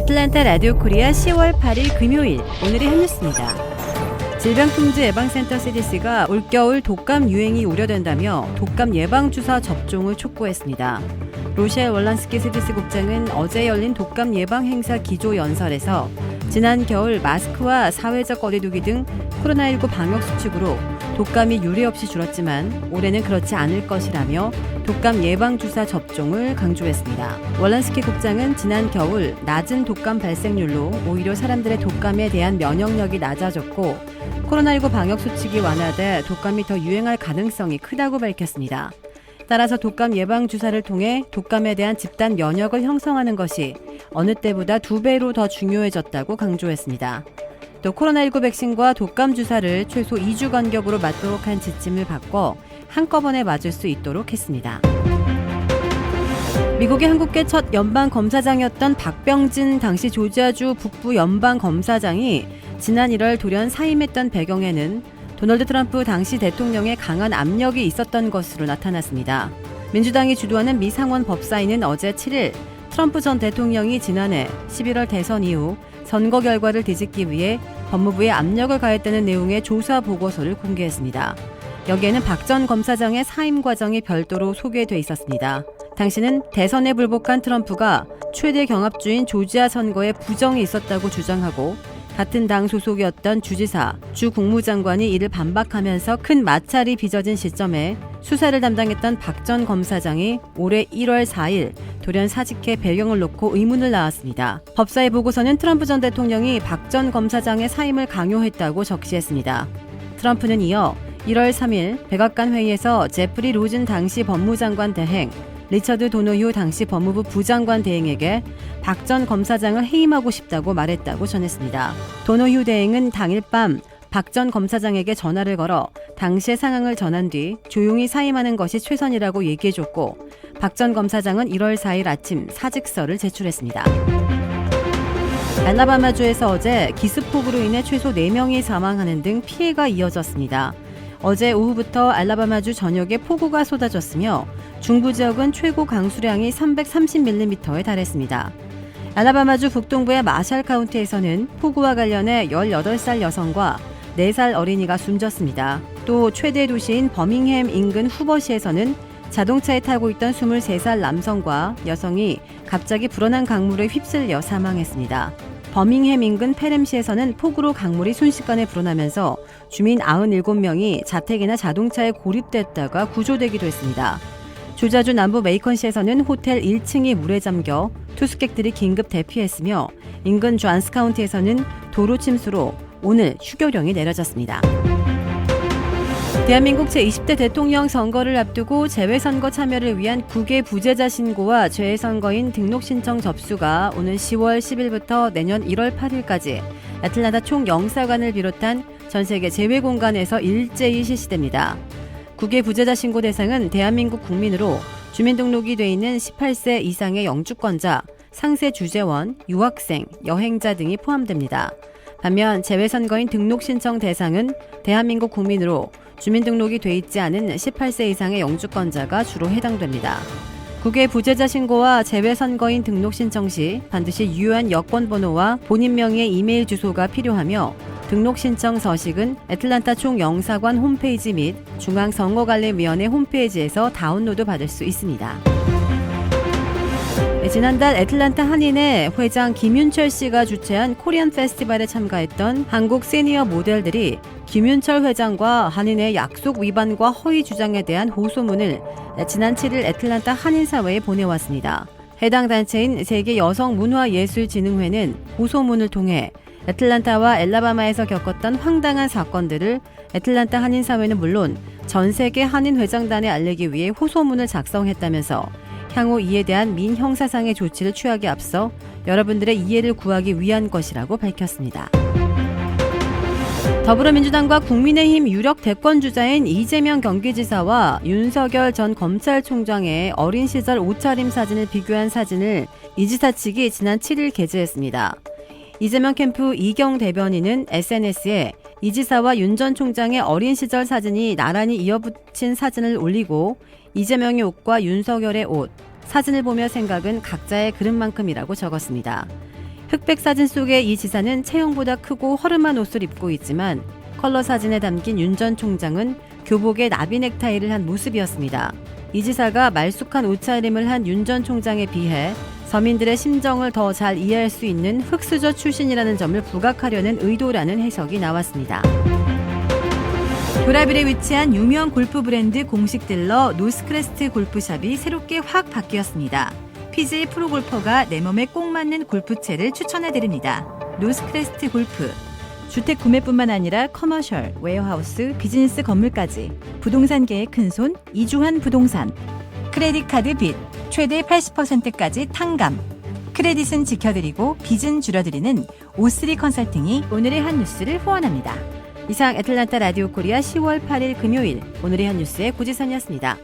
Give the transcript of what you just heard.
애틀랜타 라디오 코리아 10월 8일 금요일 오늘의 핫뉴스입니다. 질병통제예방센터 CDC가 올겨울 독감 유행이 우려된다며 독감 예방주사 접종을 촉구했습니다. 로셸 월란스키 CDC 국장은 어제 열린 독감 예방 행사 기조연설에서 지난 겨울 마스크와 사회적 거리두기 등 코로나19 방역 수칙으로 독감이 유례없이 줄었지만 올해는 그렇지 않을 것이라며 독감 예방주사 접종을 강조했습니다. 월란스키 국장은 지난 겨울 낮은 독감 발생률로 오히려 사람들의 독감에 대한 면역력이 낮아졌고 코로나19 방역 수칙이 완화돼 독감이 더 유행할 가능성이 크다고 밝혔습니다. 따라서 독감 예방주사를 통해 독감에 대한 집단 면역을 형성하는 것이 어느 때보다 2배로 더 중요해졌다고 강조했습니다. 또 코로나19 백신과 독감 주사를 최소 2주 간격으로 맞도록 한 지침을 바꿔 한꺼번에 맞을 수 있도록 했습니다. 미국의 한국계 첫 연방검사장이었던 박병진 당시 조지아주 북부 연방검사장이 지난 1월 돌연 사임했던 배경에는 도널드 트럼프 당시 대통령의 강한 압력이 있었던 것으로 나타났습니다. 민주당이 주도하는 미 상원 법사위는 어제 7일 트럼프 전 대통령이 지난해 11월 대선 이후 선거 결과를 뒤집기 위해 법무부에 압력을 가했다는 내용의 조사 보고서를 공개했습니다. 여기에는 박 전 검사장의 사임 과정이 별도로 소개돼 있었습니다. 당시는 대선에 불복한 트럼프가 최대 경합주인 조지아 선거에 부정이 있었다고 주장하고 같은 당 소속이었던 주지사, 주 국무장관이 이를 반박하면서 큰 마찰이 빚어진 시점에 수사를 담당했던 박 전 검사장이 올해 1월 4일 돌연 사직해 배경을 놓고 의문을 낳았습니다. 법사위 보고서는 트럼프 전 대통령이 박 전 검사장의 사임을 강요했다고 적시했습니다. 트럼프는 이어 1월 3일 백악관 회의에서 제프리 로즌 당시 법무장관 대행, 리처드 도노휴 당시 법무부 부장관 대행에게 박 전 검사장을 해임하고 싶다고 말했다고 전했습니다. 도노휴 대행은 당일 밤 박 전 검사장에게 전화를 걸어 당시의 상황을 전한 뒤 조용히 사임하는 것이 최선이라고 얘기해줬고 박 전 검사장은 1월 4일 아침 사직서를 제출했습니다. 알라바마주에서 어제 기습폭우로 인해 최소 4명이 사망하는 등 피해가 이어졌습니다. 어제 오후부터 알라바마주 전역에 폭우가 쏟아졌으며 중부 지역은 최고 강수량이 330mm에 달했습니다. 알라바마주 북동부의 마샬 카운티에서는 폭우와 관련해 18살 여성과 4살 어린이가 숨졌습니다. 또 최대 도시인 버밍햄 인근 후버시에서는 자동차에 타고 있던 23살 남성과 여성이 갑자기 불어난 강물에 휩쓸려 사망했습니다. 버밍햄 인근 페렘시에서는 폭우로 강물이 순식간에 불어나면서 주민 97명이 자택이나 자동차에 고립됐다가 구조되기도 했습니다. 조자주 남부 메이컨시에서는 호텔 1층이 물에 잠겨 투숙객들이 긴급 대피했으며 인근 존스 카운티에서는 도로 침수로 오늘 휴교령이 내려졌습니다. 대한민국 제20대 대통령 선거를 앞두고 재외선거 참여를 위한 국외 부재자 신고와 재외선거인 등록 신청 접수가 오는 10월 10일부터 내년 1월 8일까지 애틀랜타 총영사관을 비롯한 전 세계 재외 공간에서 일제히 실시됩니다. 국외 부재자 신고 대상은 대한민국 국민으로 주민등록이 돼 있는 18세 이상의 영주권자, 상세 주재원, 유학생, 여행자 등이 포함됩니다. 반면 재외선거인 등록 신청 대상은 대한민국 국민으로 주민등록이 돼 있지 않은 18세 이상의 영주권자가 주로 해당됩니다. 국외 부재자 신고와 재외선거인 등록 신청 시 반드시 유효한 여권번호와 본인 명의의 이메일 주소가 필요하며 등록 신청 서식은 애틀랜타 총영사관 홈페이지 및 중앙선거관리위원회 홈페이지에서 다운로드 받을 수 있습니다. 지난달 애틀랜타 한인회 회장 김윤철 씨가 주최한 코리안 페스티벌에 참가했던 한국 시니어 모델들이 김윤철 회장과 한인회 약속 위반과 허위 주장에 대한 호소문을 지난 7일 애틀랜타 한인사회에 보내왔습니다. 해당 단체인 세계여성문화예술진흥회는 호소문을 통해 애틀랜타와 엘라바마에서 겪었던 황당한 사건들을 애틀랜타 한인사회는 물론 전 세계 한인회장단에 알리기 위해 호소문을 작성했다면서 향후 이에 대한 민형사상의 조치를 취하기에 앞서 여러분들의 이해를 구하기 위한 것이라고 밝혔습니다. 더불어민주당과 국민의힘 유력 대권주자인 이재명 경기지사와 윤석열 전 검찰총장의 어린 시절 옷차림 사진을 비교한 사진을 이 지사 측이 지난 7일 게재했습니다. 이재명 캠프 이경 대변인은 SNS에 이 지사와 윤 전 총장의 어린 시절 사진이 나란히 이어붙인 사진을 올리고 이재명의 옷과 윤석열의 옷, 사진을 보며 생각은 각자의 그릇만큼이라고 적었습니다. 흑백 사진 속의 이 지사는 체형보다 크고 허름한 옷을 입고 있지만 컬러 사진에 담긴 윤 전 총장은 교복에 나비 넥타이를 한 모습이었습니다. 이 지사가 말쑥한 옷차림을 한 윤 전 총장에 비해 서민들의 심정을 더 잘 이해할 수 있는 흑수저 출신이라는 점을 부각하려는 의도라는 해석이 나왔습니다. 도라빌에 위치한 유명 골프 브랜드 공식 딜러 노스크레스트 골프샵이 새롭게 확 바뀌었습니다. PGA 프로골퍼가 내 몸에 꼭 맞는 골프채를 추천해드립니다. 노스크레스트 골프. 주택 구매뿐만 아니라 커머셜, 웨어하우스, 비즈니스 건물까지 부동산계의 큰손 이주환 부동산. 크레딧 카드 빚 최대 80%까지 탕감. 크레딧은 지켜드리고 빚은 줄여드리는 O3 컨설팅이 오늘의 한 뉴스를 후원합니다. 이상 애틀란타 라디오 코리아 10월 8일 금요일 오늘의 한 뉴스의 고지선이었습니다.